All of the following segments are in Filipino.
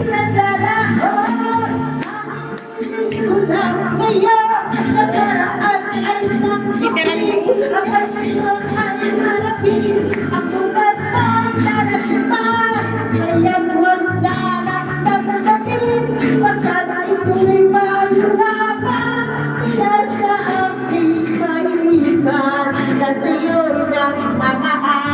naglalako. Ko na sa'yo, nakaraan ay nakapit. Ang ngayon ay harapin, ako basta'y narasimpan. Kaya huwag sana tatagapin, pagkat ito'y mahirapan. Kaya sa aking kainipan, na sa'yo'y nagmamahal.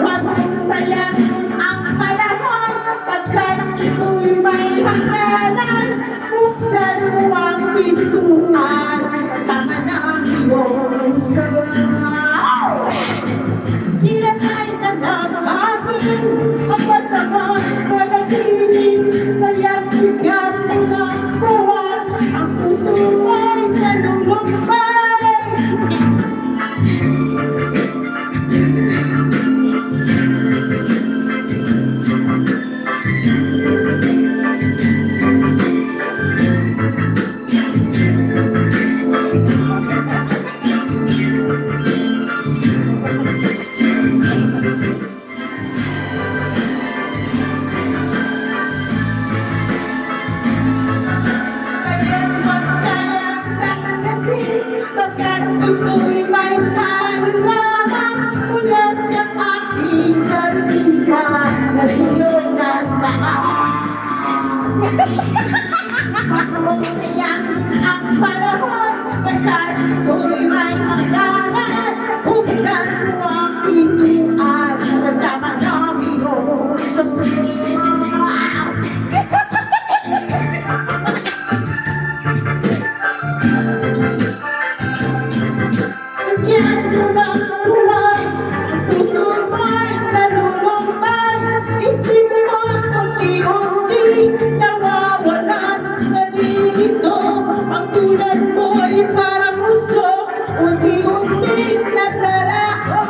Huwag mong sayang ang panahon, pagkat ito'y may hangganan. Buksan mo ang pintuan, kasama ng iyong sayaw. Tinatay ka na akin, mapasamang panaginip, kaya't bigyan mo ng buwan, ang puso ay nalulumbay. Pagkat ito'y may panlaman mula sa aking kalingan na sa'yo'y nagmahal. Huwag mong sayang ang panahon, pagkat ito'y may hangganan. Buksan mo ang pintuan, kasama ng iyong sayaw. Yan mo ng buwan, ang puso mo'y nalulumbay. Isip mo'y unti-unti nawawalan. Nalilito, ang tulad mo'y parang puso, unti-unti naglalako.